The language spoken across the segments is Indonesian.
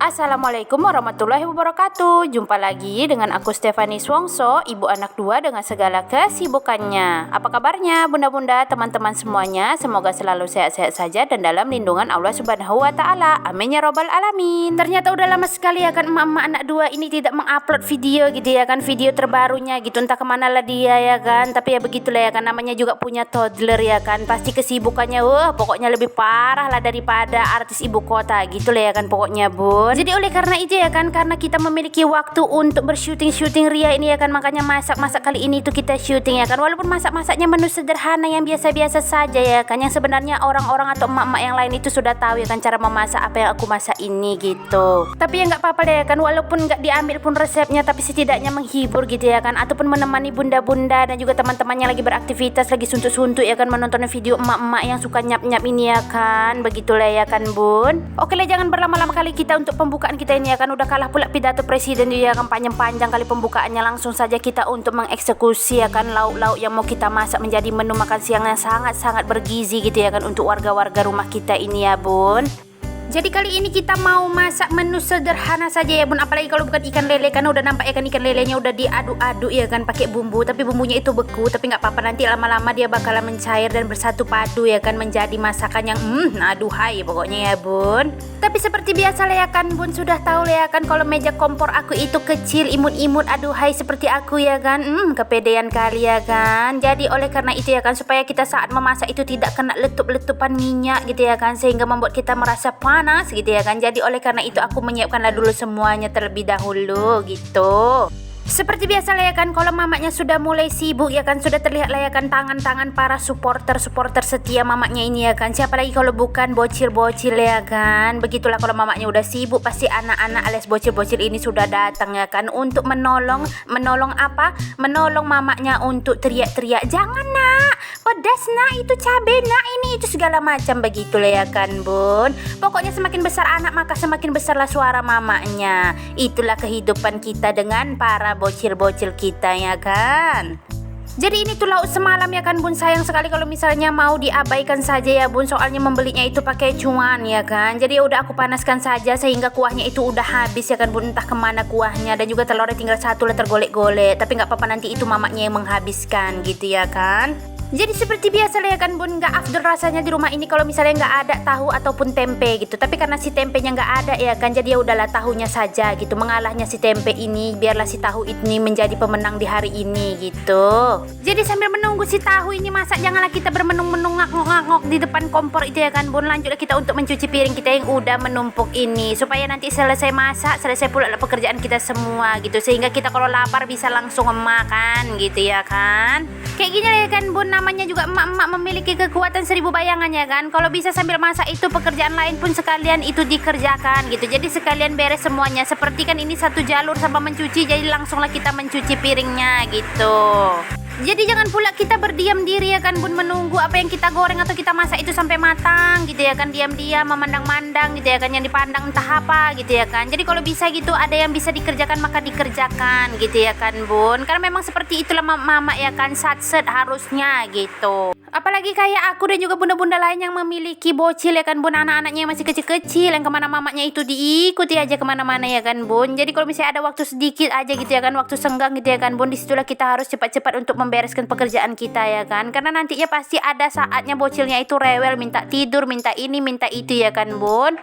Assalamualaikum warahmatullahi wabarakatuh. Jumpa lagi dengan aku Stefani Swongso, ibu anak dua dengan segala kesibukannya. Apa kabarnya bunda-bunda, teman-teman semuanya? Semoga selalu sehat-sehat saja dan dalam lindungan Allah Subhanahu wa taala. Amin ya robbal alamin. Ternyata udah lama sekali ya kan emak-emak anak dua ini tidak mengupload video gitu ya kan, video terbarunya gitu. Entah kemana lah dia ya kan. Tapi ya begitulah ya kan, namanya juga punya toddler ya kan. Pasti kesibukannya pokoknya lebih parah lah daripada artis ibu kota gitu lah ya kan pokoknya bun. Jadi oleh karena itu ya kan, karena kita memiliki waktu untuk bersyuting Ria ini ya kan, makanya masak-masak kali ini tuh kita syuting ya kan. Walaupun masak-masaknya menu sederhana yang biasa-biasa saja ya kan, yang sebenarnya orang-orang atau emak-emak yang lain itu sudah tahu ya kan cara memasak apa yang aku masak ini gitu. Tapi ya nggak apa-apa deh ya kan, walaupun nggak diambil pun resepnya, tapi setidaknya menghibur gitu ya kan, ataupun menemani bunda-bunda dan juga teman-teman yang lagi beraktivitas, lagi suntuk-suntuk ya kan, menonton video emak-emak yang suka nyap-nyap ini ya kan. Begitulah ya kan bun. Oke lah, jangan berlama-lama kali kita untuk pembukaan kita ini ya kan. Udah kalah pula pidato presiden ya kan, panjang-panjang kali pembukaannya. Langsung saja kita untuk mengeksekusi ya kan lauk-lauk yang mau kita masak menjadi menu makan siang yang sangat-sangat bergizi gitu ya kan untuk warga-warga rumah kita ini ya bun. Jadi kali ini kita mau masak menu sederhana saja ya bun, apalagi kalau bukan ikan lele kan. Udah nampak ya kan ikan lelenya udah diaduk-aduk ya kan pakai bumbu, tapi bumbunya itu beku. Tapi nggak apa-apa, nanti lama-lama dia bakalan mencair dan bersatu padu ya kan, menjadi masakan yang aduhai pokoknya ya bun. Tapi seperti biasa lah ya kan bun, sudah tahu lah ya kan kalau meja kompor aku itu kecil, imut-imut, aduhai seperti aku ya kan. Kepedean kali ya kan. Jadi oleh karena itu ya kan, supaya kita saat memasak itu tidak kena letup-letupan minyak gitu ya kan, sehingga membuat kita merasa panas gitu ya kan. Jadi oleh karena itu aku menyiapkanlah dulu semuanya terlebih dahulu gitu. Seperti biasa lah ya kan, kalau mamaknya sudah mulai sibuk ya kan, sudah terlihat lah ya kan tangan-tangan para supporter setia mamaknya ini ya kan. Siapa lagi kalau bukan bocil-bocil ya kan. Begitulah kalau mamaknya udah sibuk, pasti anak-anak alias bocil-bocil ini sudah datang ya kan untuk menolong apa? Menolong mamaknya untuk teriak-teriak, "Jangan nak, pedas nak, itu cabai nak, ini itu segala macam." Begitulah ya kan bun. Pokoknya semakin besar anak maka semakin besarlah suara mamaknya. Itulah kehidupan kita dengan para bocil-bocil kita ya kan. Jadi ini tuh lauk semalam ya kan bun. Sayang sekali kalau misalnya mau diabaikan saja ya bun, soalnya membelinya itu pakai cuan ya kan. Jadi ya udah aku panaskan saja sehingga kuahnya itu udah habis ya kan bun, entah kemana kuahnya. Dan juga telurnya tinggal satu lah tergolek-golek. Tapi gak apa-apa, nanti itu mamaknya yang menghabiskan gitu ya kan. Jadi seperti biasa lah ya kan bun, gak afdol rasanya di rumah ini kalau misalnya gak ada tahu ataupun tempe gitu. Tapi karena si tempenya gak ada ya kan, jadi ya udahlah tahunya saja gitu. Mengalahnya si tempe ini, biarlah si tahu ini menjadi pemenang di hari ini gitu. Jadi sambil menunggu si tahu ini masak, janganlah kita bermenung-menung ngak-ngok di depan kompor itu ya kan bun. Lanjutlah kita untuk mencuci piring kita yang udah menumpuk ini, supaya nanti selesai masak, selesai pula pekerjaan kita semua gitu. Sehingga kita kalau lapar bisa langsung makan gitu ya kan. Kayak gini lah ya kan bun, namanya juga emak-emak memiliki kekuatan 1000 bayangan ya kan. Kalau bisa sambil masak itu pekerjaan lain pun sekalian itu dikerjakan gitu. Jadi sekalian beres semuanya. Seperti kan ini satu jalur sama mencuci, jadi langsunglah kita mencuci piringnya gitu. Jadi jangan pula kita berdiam diri ya kan bun, menunggu apa yang kita goreng atau kita masak itu sampai matang gitu ya kan. Diam-diam memandang-mandang gitu ya kan, yang dipandang entah apa gitu ya kan. Jadi kalau bisa gitu, ada yang bisa dikerjakan maka dikerjakan gitu ya kan bun. Karena memang seperti itulah mama ya kan, satset harusnya gitu. Apalagi kayak aku dan juga bunda-bunda lain yang memiliki bocil ya kan bun, anak-anaknya yang masih kecil-kecil, yang kemana mamanya itu diikuti aja kemana-mana ya kan bun. Jadi kalau misalnya ada waktu sedikit aja gitu ya kan, waktu senggang gitu ya kan bun, disitulah kita harus cepat-cepat untuk membereskan pekerjaan kita ya kan. Karena nantinya pasti ada saatnya bocilnya itu rewel, minta tidur, minta ini, minta itu ya kan bun.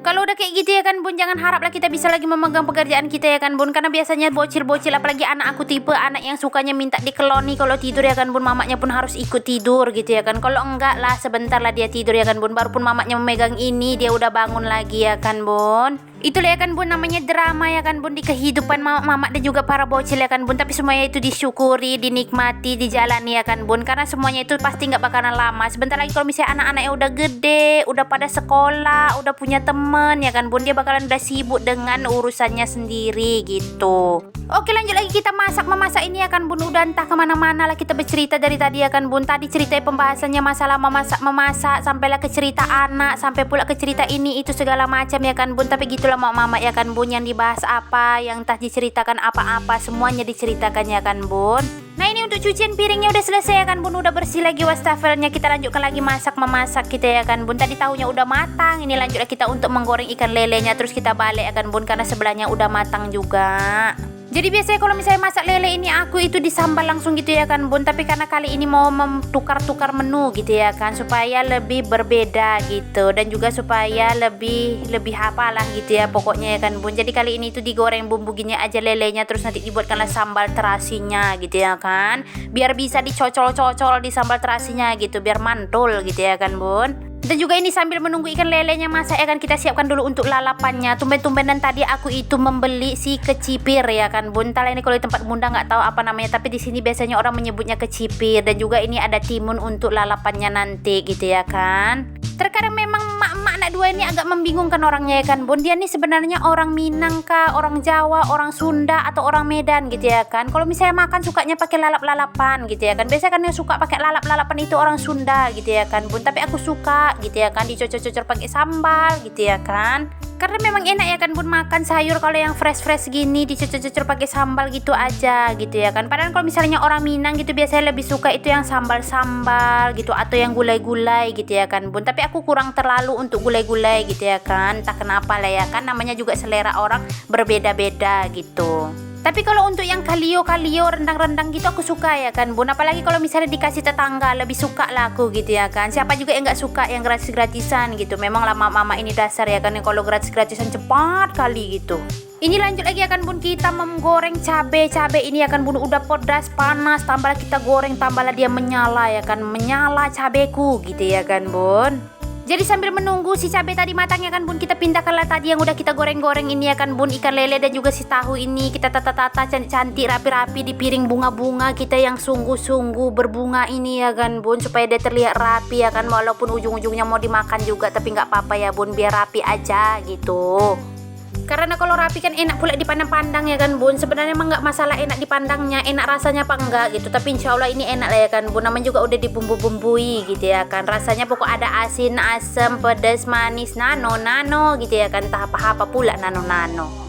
Kalau udah kayak gitu ya kan bun, jangan haraplah kita bisa lagi memegang pekerjaan kita ya kan bun. Karena biasanya bocil-bocil, apalagi anak aku tipe anak yang sukanya minta dikeloni kalau tidur ya kan bun. Mamaknya pun harus ikut tidur gitu ya kan. Kalau enggak lah sebentar lah dia tidur ya kan bun, baru pun mamaknya memegang ini dia udah bangun lagi ya kan bun. Itulah ya kan bun, namanya drama ya kan bun di kehidupan mamak dan juga para bocil ya kan bun. Tapi semuanya itu disyukuri, dinikmati, dijalani ya kan bun. Karena semuanya itu pasti gak bakalan lama. Sebentar lagi kalau misalnya anak-anaknya udah gede, udah pada sekolah, udah punya temen ya kan bun, dia bakalan udah sibuk dengan urusannya sendiri gitu. Oke, lanjut lagi kita memasak ini ya kan bun. Udah entah kemana-mana lah kita bercerita dari tadi ya kan bun. Tadi cerita pembahasannya masalah memasak, sampailah ke cerita anak, sampai pula ke cerita ini itu segala macam ya kan bun. Tapi gitu lah mama ya kan bun, yang dibahas apa, yang entah diceritakan apa-apa, semuanya diceritakan ya kan bun. Nah ini untuk cucian piringnya udah selesai ya kan bun, udah bersih lagi wastafelnya. Kita lanjutkan lagi memasak kita ya kan bun. Tadi tahunya udah matang, ini lanjutlah kita untuk menggoreng ikan lelenya. Terus kita balik ya kan bun, karena sebelahnya udah matang juga. Jadi biasanya kalau misalnya masak lele ini aku itu disambal langsung gitu ya kan bun. Tapi karena kali ini mau tukar-tukar menu gitu ya kan, supaya lebih berbeda gitu, dan juga supaya lebih apalah gitu ya pokoknya ya kan bun. Jadi kali ini itu digoreng bumbu gini aja lelenya, terus nanti dibuatkanlah sambal terasinya gitu ya kan, biar bisa dicocol-cocol di sambal terasinya gitu, biar mantul gitu ya kan bun. Dan juga ini sambil menunggu ikan lelenya masak ya kan, kita siapkan dulu untuk lalapannya. Tumben-tumbenan tadi aku itu membeli si kecipir ya kan bun. Entahlah ini kalau di tempat bunda nggak tahu apa namanya, tapi di sini biasanya orang menyebutnya kecipir. Dan juga ini ada timun untuk lalapannya nanti gitu ya kan. Terkadang memang mak-mak anak dua ini agak membingungkan orangnya ya kan bun. Dia nih sebenarnya orang Minang kah, orang Jawa, orang Sunda, atau orang Medan gitu ya kan. Kalau misalnya makan sukanya pakai lalap-lalapan gitu ya kan. Biasanya kan yang suka pakai lalap-lalapan itu orang Sunda gitu ya kan bun. Tapi aku suka gitu ya kan, dicocor-cocor pakai sambal gitu ya kan. Karena memang enak ya kan bun makan sayur kalau yang fresh gini dicocor-cocor pakai sambal gitu aja gitu ya kan. Padahal kalau misalnya orang Minang gitu biasanya lebih suka itu yang sambal-sambal gitu, atau yang gulai-gulai gitu ya kan bun. Tapi aku kurang terlalu untuk gulai-gulai gitu ya kan. Entah kenapa lah ya kan, namanya juga selera orang berbeda-beda gitu. Tapi kalau untuk yang kalio rendang-rendang gitu aku suka ya kan bun. Apalagi kalau misalnya dikasih tetangga, lebih suka lah aku gitu ya kan. Siapa juga yang gak suka yang gratis-gratisan gitu. Memang lah mama ini dasar ya kan, kalau gratis-gratisan cepat kali gitu. Ini lanjut lagi ya kan bun, kita menggoreng cabe ini ya kan bun, udah pedas panas, tambahlah kita goreng, tambahlah dia menyala ya kan, menyala cabeku gitu ya kan bun. Jadi sambil menunggu si cabai tadi matang ya kan bun, kita pindahkanlah tadi yang udah kita goreng-goreng ini ya kan bun, ikan lele dan juga si tahu ini kita tata-tata cantik-cantik rapi-rapi di piring bunga-bunga kita yang sungguh-sungguh berbunga ini ya kan bun, supaya dia terlihat rapi ya kan, walaupun ujung-ujungnya mau dimakan juga tapi nggak apa-apa ya bun, biar rapi aja gitu. Karena kalau rapi kan enak pula dipandang-pandang ya kan bun. Sebenarnya emang nggak masalah enak dipandangnya, enak rasanya apa enggak gitu. Tapi insya Allah ini enak lah ya kan bun. Namanya juga udah dibumbu-bumbui gitu ya kan. Rasanya pokok ada asin, asam, pedas, manis, nano gitu ya kan. Tahap apa pula nano.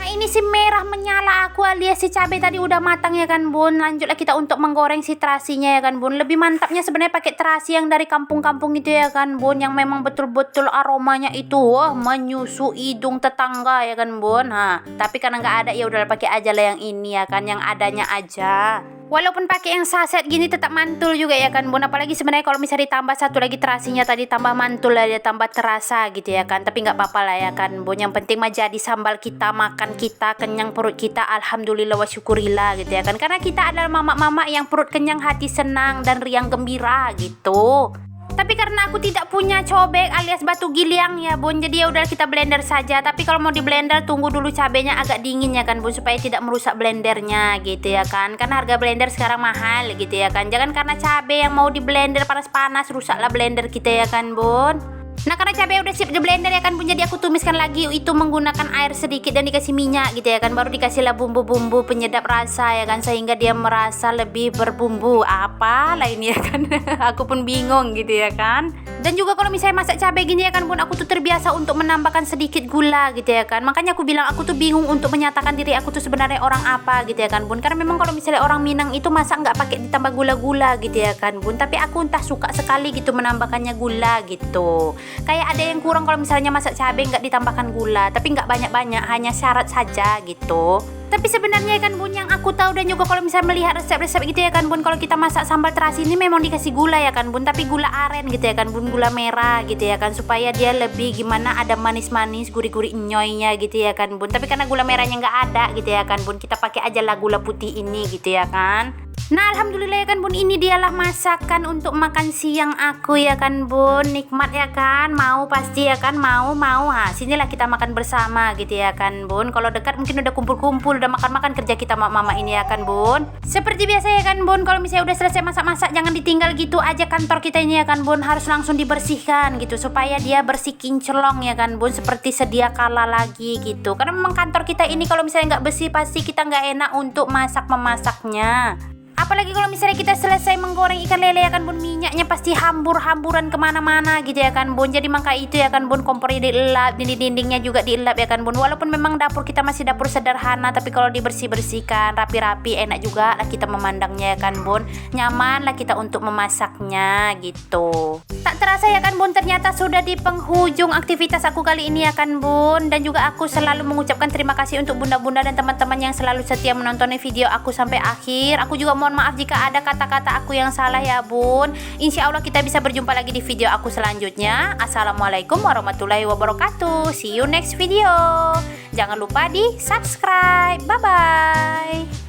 Nah ini si merah menyala aku alias si cabai tadi udah matang ya kan bun. Lanjutlah kita untuk menggoreng si terasinya ya kan bun. Lebih mantapnya sebenarnya pakai terasi yang dari kampung-kampung gitu ya kan bun, yang memang betul-betul aromanya itu wah menyusu hidung tetangga ya kan bun. Nah, tapi karena nggak ada ya udah pakai aja lah yang ini ya kan, yang adanya aja. Walaupun pakai yang saset gini tetap mantul juga ya kan bun. Apalagi sebenarnya kalau misalnya ditambah satu lagi terasinya tadi, tambah mantul lah dia, tambah terasa gitu ya kan. Tapi nggak apa-apa lah ya kan bun. Yang penting mah jadi sambal kita, makan kita, kenyang perut kita, alhamdulillah wa syukurillah gitu ya kan. Karena kita adalah mama-mama yang perut kenyang, hati senang dan riang gembira gitu. Tapi karena aku tidak punya cobek alias batu giliang ya bun, jadi ya udah kita blender saja. Tapi kalau mau di blender tunggu dulu cabenya agak dingin ya kan bun, supaya tidak merusak blendernya gitu ya kan. Karena harga blender sekarang mahal gitu ya kan. Jangan karena cabe yang mau di blender panas-panas rusaklah blender kita ya kan bun. Nah karena cabai udah siap di blender ya kan bun, jadi aku tumiskan lagi itu menggunakan air sedikit dan dikasih minyak gitu ya kan. Baru dikasihlah bumbu-bumbu penyedap rasa ya kan, sehingga dia merasa lebih berbumbu. Apa lah ini ya kan. Aku pun bingung gitu ya kan. Dan juga kalau misalnya masak cabai gini ya kan bun, aku tuh terbiasa untuk menambahkan sedikit gula gitu ya kan. Makanya aku bilang aku tuh bingung untuk menyatakan diri aku tuh sebenarnya orang apa gitu ya kan bun. Karena memang kalau misalnya orang Minang itu masak nggak pakai ditambah gula-gula gitu ya kan bun. Tapi aku entah suka sekali gitu menambahkannya gula gitu. Kayak ada yang kurang kalau misalnya masak cabai nggak ditambahkan gula, tapi nggak banyak-banyak, hanya syarat saja gitu. Tapi sebenarnya kan bun, yang aku tahu dan juga kalau misalnya melihat resep-resep gitu ya kan bun, kalau kita masak sambal terasi ini memang dikasih gula ya kan bun, tapi gula aren gitu ya kan bun, gula merah gitu ya kan, supaya dia lebih gimana, ada manis-manis, gurih-gurih nyoynya gitu ya kan bun. Tapi karena gula merahnya nggak ada gitu ya kan bun, kita pakai aja lah gula putih ini gitu ya kan. Nah alhamdulillah ya kan bun, ini dialah masakan untuk makan siang aku ya kan bun. Nikmat ya kan, mau pasti ya kan, mau. Sinilah kita makan bersama gitu ya kan bun. Kalau dekat mungkin udah kumpul-kumpul, udah makan-makan kerja kita mama ini ya kan bun. Seperti biasa ya kan bun, kalau misalnya udah selesai masak-masak jangan ditinggal gitu aja kantor kita ini ya kan bun. Harus langsung dibersihkan gitu, supaya dia bersih kinclong ya kan bun, seperti sedia kala lagi gitu. Karena memang kantor kita ini kalau misalnya nggak bersih pasti kita nggak enak untuk masak-memasaknya. Apalagi kalau misalnya kita selesai menggoreng ikan lele ya kan bun, minyaknya pasti hambur-hamburan kemana-mana gitu ya kan bun. Jadi maka itu ya kan bun, kompornya dielap, dinding-dindingnya juga dielap ya kan bun. Walaupun memang dapur kita masih dapur sederhana, tapi kalau dibersih-bersihkan rapi-rapi enak juga lah kita memandangnya ya kan bun. Nyaman lah kita untuk memasaknya gitu. Tak terasa ya kan bun, ternyata sudah di penghujung aktivitas aku kali ini ya kan bun. Dan juga aku selalu mengucapkan terima kasih untuk bunda-bunda dan teman-teman yang selalu setia menonton video aku sampai akhir. Aku juga mohon maaf jika ada kata-kata aku yang salah ya bun. Insya Allah kita bisa berjumpa lagi di video aku selanjutnya. Assalamualaikum warahmatullahi wabarakatuh. See you next video. Jangan lupa di subscribe. Bye bye.